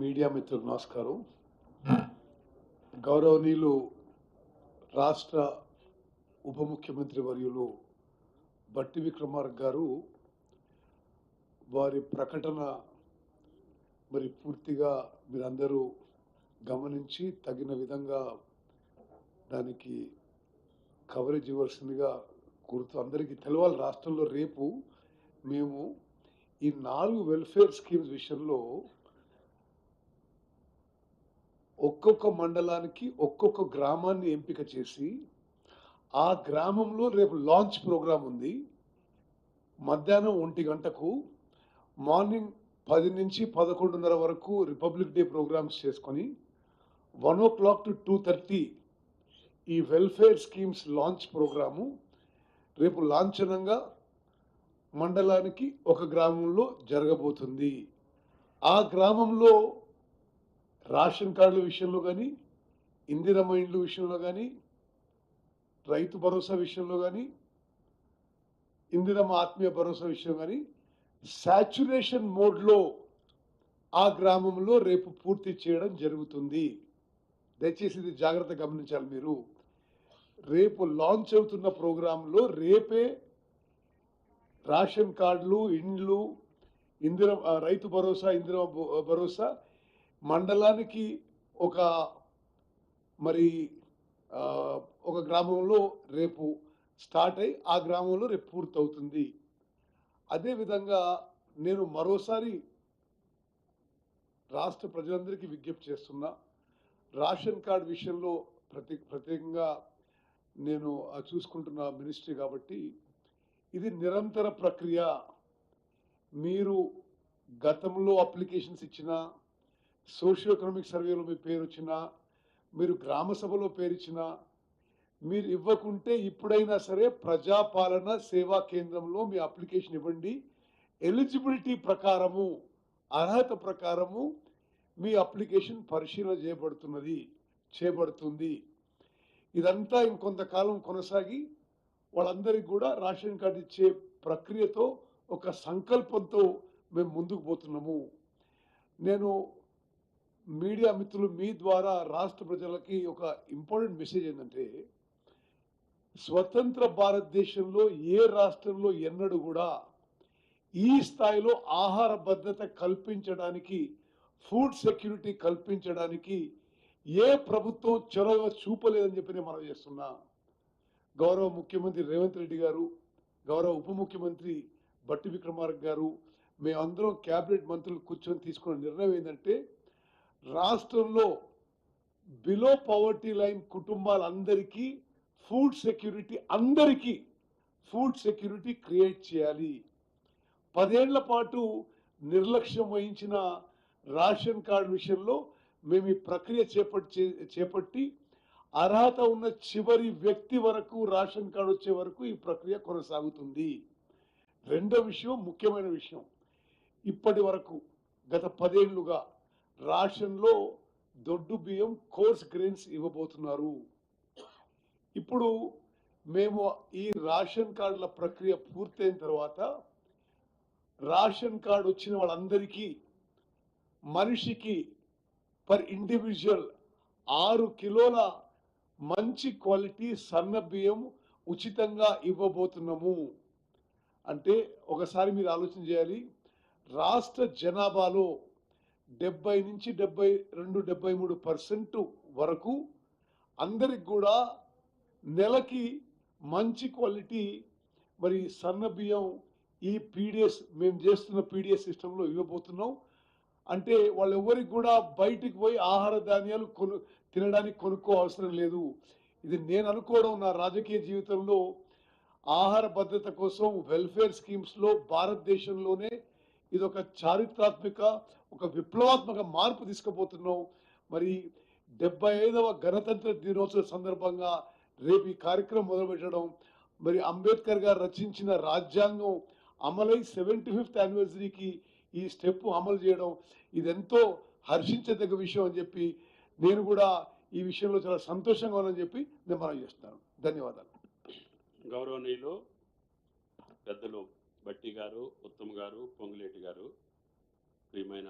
Media మిత్రులకు నమస్కారం. గౌరవనీయులు రాష్ట్ర ఉప ముఖ్యమంత్రి వర్యులు బట్టి విక్రమార్క గారు వారి ప్రకటన మరి పూర్తిగా మీరందరూ గమనించి తగిన విధంగా దానికి కవరేజ్ ఇవ్వాల్సిందిగా కోరుతూ, అందరికీ తెలవాలి రాష్ట్రంలో రేపు మేము ఈ 4 వెల్ఫేర్ స్కీమ్స్ విషయంలో ఒక్కొక్క మండలానికి ఒక్కొక్క గ్రామాన్ని ఎంపిక చేసి ఆ గ్రామంలో రేపు లాంచ్ ప్రోగ్రాం ఉంది. మధ్యాహ్నం 1 గంటకు, మార్నింగ్ 10 నుంచి 11:30 వరకు రిపబ్లిక్ డే ప్రోగ్రామ్స్ చేసుకొని 1 o'clock to 2:30 ఈ వెల్ఫేర్ స్కీమ్స్ లాంచ్ ప్రోగ్రాము రేపు లాంఛనంగా మండలానికి ఒక గ్రామంలో జరగబోతుంది. ఆ గ్రామంలో రేషన్ కార్డుల విషయంలో కానీ, ఇందిరమ్మ ఇండ్ల విషయంలో కానీ, రైతు భరోసా విషయంలో కానీ, ఇందిరమ్మ ఆత్మీయ భరోసా విషయం కానీ సాచ్యురేషన్ మోడ్లో ఆ గ్రామంలో రేపు పూర్తి చేయడం జరుగుతుంది. దయచేసి ఇది జాగ్రత్త గమనించాలి. మీరు రేపు లాంచ్ అవుతున్న ప్రోగ్రాంలో రేపే రేషన్ కార్డులు, ఇండ్లు, రైతు భరోసా, ఇందిరమ్మ భరోసా మండలానికి ఒక ఒక గ్రామంలో రేపు స్టార్ట్ అయ్యి ఆ గ్రామంలో రేపు పూర్తవుతుంది. అదేవిధంగా నేను మరోసారి రాష్ట్ర ప్రజలందరికీ విజ్ఞప్తి చేస్తున్నా, రేషన్ కార్డు విషయంలో ప్రత్యేకంగా నేను చూసుకుంటున్న మినిస్ట్రీ కాబట్టి ఇది నిరంతర ప్రక్రియ. మీరు గతంలో అప్లికేషన్స్ ఇచ్చినా, సోషియో ఎకనామిక్ సర్వేలో మీ పేరు వచ్చినా, మీరు గ్రామ సభలో పేరు ఇచ్చినా, మీరు ఇవ్వకుంటే ఇప్పుడైనా సరే ప్రజాపాలన సేవా కేంద్రంలో మీ అప్లికేషన్ ఇవ్వండి. ఎలిజిబిలిటీ ప్రకారము, అర్హత ప్రకారము మీ అప్లికేషన్ పరిశీలన చేయబడుతుంది. ఇదంతా ఇంకొంతకాలం కొనసాగి వాళ్ళందరికీ కూడా రేషన్ కార్డు ఇచ్చే ప్రక్రియతో ఒక సంకల్పంతో మేము ముందుకు పోతున్నాము. నేను మీడియా మిత్రులు మీ ద్వారా రాష్ట్ర ప్రజలకి ఒక ఇంపార్టెంట్ మెసేజ్ ఏంటంటే, స్వతంత్ర భారతదేశంలో ఏ రాష్ట్రంలో ఎన్నడూ కూడా ఈ స్థాయిలో ఆహార భద్రత కల్పించడానికి, ఫుడ్ సెక్యూరిటీ కల్పించడానికి ఏ ప్రభుత్వం చొరవ చూపలేదని చెప్పి నేను మనం చేస్తున్నా. గౌరవ ముఖ్యమంత్రి రేవంత్ రెడ్డి గారు, గౌరవ ఉప ముఖ్యమంత్రి బట్టి విక్రమార్క గారు, మేమందరం క్యాబినెట్ మంత్రులు కూర్చొని తీసుకున్న నిర్ణయం ఏంటంటే, రాష్ట్రంలో బిలో పవర్టీ లైన్ కుటుంబాలందరికీ ఫుడ్ సెక్యూరిటీ, అందరికీ ఫుడ్ సెక్యూరిటీ క్రియేట్ చేయాలి. 10 ఏళ్ల పాటు నిర్లక్ష్యం వహించిన రేషన్ కార్డు విషయంలో మేము ఈ ప్రక్రియ చేపట్టి అర్హత ఉన్న చివరి వ్యక్తి వరకు రేషన్ కార్డు వచ్చే వరకు ఈ ప్రక్రియ కొనసాగుతుంది. రెండో విషయం, ముఖ్యమైన విషయం, ఇప్పటి వరకు గత 10 ఏళ్లుగా రేషన్లో దొడ్డు బియ్యం, కోర్స్ గ్రెయిన్స్ ఇవ్వబోతున్నారు. ఇప్పుడు మేము ఈ రేషన్ కార్డుల ప్రక్రియ పూర్తయిన తర్వాత రేషన్ కార్డు వచ్చిన వాళ్ళందరికీ మనిషికి పర్ ఇండివిజువల్ 6 కిలోల మంచి క్వాలిటీ సన్న బియ్యం ఉచితంగా ఇవ్వబోతున్నాము. అంటే ఒకసారి మీరు ఆలోచన చేయాలి, రాష్ట్ర జనాభాలో 70 నుంచి 73% వరకు అందరికి కూడా నెలకి మంచి క్వాలిటీ సన్న బియ్యం ఈ పీడిఎస్, మేము చేస్తున్న పీడిఎస్ సిస్టంలో ఇవ్వబోతున్నాం. అంటే వాళ్ళు ఎవరికి కూడా బయటికి పోయి ఆహార ధాన్యాలు తినడానికి కొనుక్కో అవసరం లేదు. ఇది నేను అనుకోవడం, నా రాజకీయ జీవితంలో ఆహార భద్రత కోసం వెల్ఫేర్ స్కీమ్స్లో భారతదేశంలోనే ఇది ఒక చారిత్రాత్మక, ఒక విప్లవాత్మక మార్పు తీసుకుపోతున్నాం. 75వ గణతంత్ర దినోత్సవ సందర్భంగా రేపు ఈ కార్యక్రమం మొదలుపెట్టడం, అంబేద్కర్ గారు రచించిన రాజ్యాంగం అమలై 75th యానివర్సరీకి ఈ స్టెప్ అమలు చేయడం, ఇదెంతో హర్షించదగ్గ విషయం అని చెప్పి నేను కూడా ఈ విషయంలో చాలా సంతోషంగా ఉన్నానని చెప్పి నేను మనం చేస్తున్నాను. ధన్యవాదాలు. గౌరవనీయులు పెద్దలు బట్టి భట్టి గారు, ఉత్తమ్ గారు, పొంగులేటి గారు, ప్రియమైన